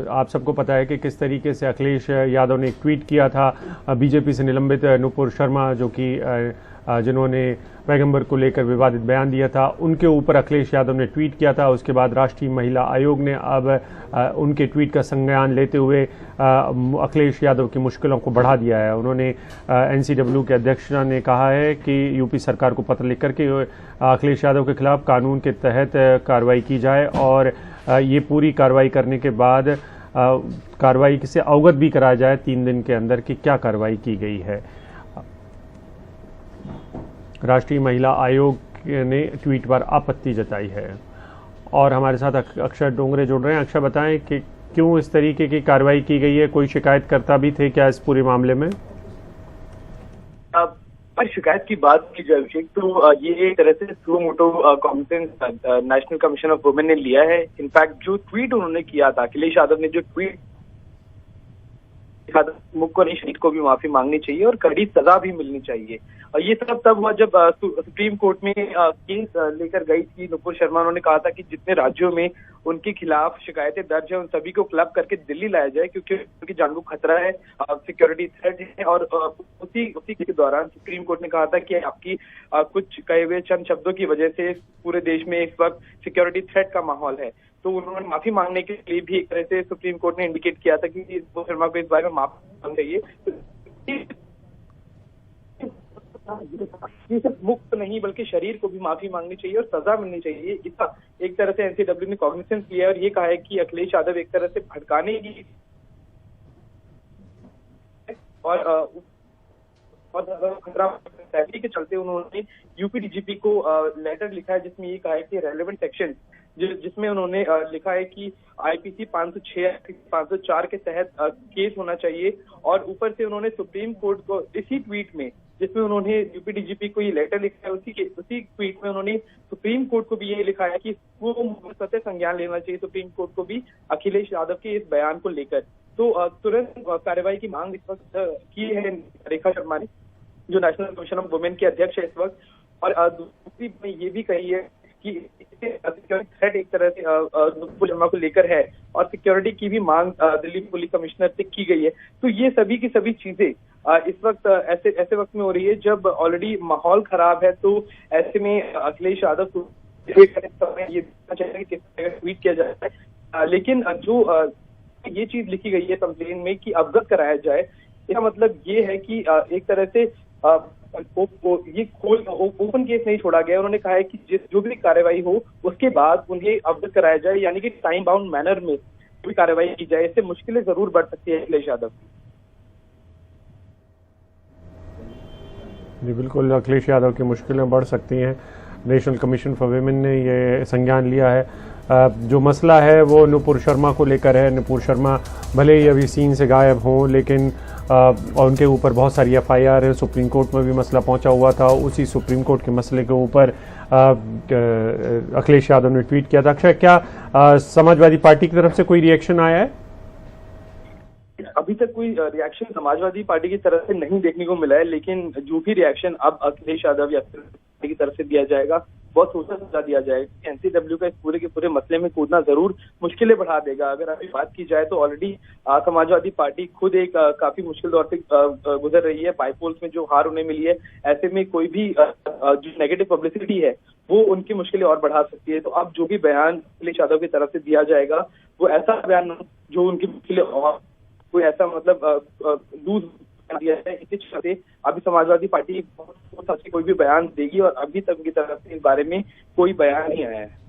आप सबको पता है कि किस तरीके से अखिलेश यादव ने एक ट्वीट किया था बीजेपी से निलंबित नुपुर शर्मा, जो कि जिन्होंने पैगंबर को लेकर विवादित बयान दिया था, उनके ऊपर अखिलेश यादव ने ट्वीट किया था। उसके बाद राष्ट्रीय महिला आयोग ने अब उनके ट्वीट का संज्ञान लेते हुए अखिलेश यादव की मुश्किलों को बढ़ा दिया है। उन्होंने एनसीडब्ल्यू के अध्यक्ष ने कहा है कि यूपी सरकार को पत्र लिख करके अखिलेश यादव के खिलाफ कानून के तहत कार्रवाई की जाए और ये पूरी कार्रवाई करने के बाद कार्रवाई से अवगत भी कराया जाए 3 दिन के अंदर कि क्या कार्रवाई की गई है। राष्ट्रीय महिला आयोग ने ट्वीट पर आपत्ति जताई है। और हमारे साथ अक्षय डोंगरे जुड़ रहे हैं। अक्षय, बताएं कि क्यों इस तरीके की कार्रवाई की गई है? कोई शिकायतकर्ता भी थे क्या इस पूरे मामले में? पर शिकायत की बात की जाए अभिषेक, तो ये एक तरह से suo motu competence national commission of women ने लिया है। इनफैक्ट जो ट्वीट उन्होंने किया था, अखिलेश यादव ने जो ट्वीट मुख को नहीं, शरीर को भी माफी मांगनी चाहिए और कड़ी सजा भी मिलनी चाहिए। और ये सब तब हुआ जब सुप्रीम कोर्ट में केस लेकर गई थी नुपुर शर्मा। उन्होंने कहा था कि जितने राज्यों में उनके खिलाफ शिकायतें दर्ज है उन सभी को क्लब करके दिल्ली लाया जाए, क्योंकि उनकी जान को खतरा है, सिक्योरिटी थ्रेट है। और उसी के दौरान सुप्रीम कोर्ट ने कहा था कि आपकी कुछ कहे हुए चंद शब्दों की वजह से पूरे देश में इस वक्त सिक्योरिटी थ्रेट का माहौल है। तो उन्होंने माफी मांगने के लिए भी एक तरह से सुप्रीम कोर्ट ने इंडिकेट किया था कि नुपुर शर्मा को इस बारे में माफी मांगनी चाहिए। ये सिर्फ मुख नहीं बल्कि शरीर को भी माफी मांगनी चाहिए और सजा मिलनी चाहिए। इसका एक तरह से एनसीडब्ल्यू ने कॉग्निसेंस लिया और ये कहा है कि अखिलेश यादव एक तरह से भड़काने की और खतरा के चलते उन्होंने यूपी डीजीपी को लेटर लिखा है, जिसमें ये कहा है कि रेलेवेंट सेक्शन जिसमें उन्होंने लिखा है कि आईपीसी 506 504 के तहत केस होना चाहिए। और ऊपर से उन्होंने सुप्रीम कोर्ट को इसी ट्वीट में, जिसमें उन्होंने यूपी डीजीपी को ये लेटर लिखा है, उसी ट्वीट में उन्होंने सुप्रीम कोर्ट को भी ये लिखा है कि वो सत्य संज्ञान लेना चाहिए सुप्रीम कोर्ट को भी अखिलेश यादव के इस बयान को लेकर। तो तुरंत कार्रवाई की मांग इस वक्त की है रेखा शर्मा ने, जो नेशनल कमीशन ऑफ वुमेन के अध्यक्ष है इस वक्त। और दूसरी में ये भी कही है कि सिक्योरिटी थ्रेट एक तरह से नुपुर शर्मा को लेकर है और सिक्योरिटी की भी मांग दिल्ली पुलिस कमिश्नर से की गई है। तो ये सभी की सभी चीजें इस वक्त ऐसे वक्त में हो रही है जब ऑलरेडी माहौल खराब है। तो ऐसे में अखिलेश यादव को ये चाहिए कि किस तरह ट्वीट किया जाए। लेकिन जो ये चीज लिखी गई है कंप्लेन में कि अवगत कराया जाए, इसका मतलब ये है कि एक तरह से ये ओपन केस नहीं छोड़ा गया। उन्होंने कहा है कि जो भी कार्रवाई हो उसके बाद उन्हें अवगत कराया जाए, यानी कि टाइम बाउंड मैनर में भी कार्रवाई की जाए। इससे मुश्किलें जरूर बढ़ सकती है अखिलेश यादव जी बिल्कुल, अखिलेश यादव की मुश्किलें बढ़ सकती हैं। नेशनल कमीशन फॉर वुमेन ने ये संज्ञान लिया है। जो मसला है वो नुपुर शर्मा को लेकर है। नुपुर शर्मा भले ही अभी सीन से गायब हों, लेकिन और उनके ऊपर बहुत सारी एफआईआर है। सुप्रीम कोर्ट में भी मसला पहुंचा हुआ था। उसी सुप्रीम कोर्ट के मसले के ऊपर अखिलेश यादव ने ट्वीट किया था। अक्षय, क्या समाजवादी पार्टी की तरफ से कोई रिएक्शन आया है? अभी तक कोई रिएक्शन समाजवादी पार्टी की तरफ से नहीं देखने को मिला है, लेकिन जो भी रिएक्शन अब अखिलेश यादव या की तरफ से दिया जाएगा बहुत सोचा समझा दिया जाएगा। एनसीडब्ल्यू का इस पूरे के पूरे मसले में कूदना जरूर मुश्किलें बढ़ा देगा। अगर अभी बात की जाए तो ऑलरेडी समाजवादी पार्टी खुद एक काफी मुश्किल दौर से गुजर रही है। बाईपोल्स में जो हार उन्हें मिली है, ऐसे में कोई भी जो नेगेटिव पब्लिसिटी है वो उनकी मुश्किलें और बढ़ा सकती है। तो अब जो भी बयान अखिलेश यादव की तरफ से दिया जाएगा वो ऐसा बयान जो उनकी मुश्किलें और कोई ऐसा मतलब लूज दिया है। इसी चलते अभी समाजवादी पार्टी कोई भी बयान देगी और अभी तक उनकी तरफ से इस बारे में कोई बयान नहीं आया है।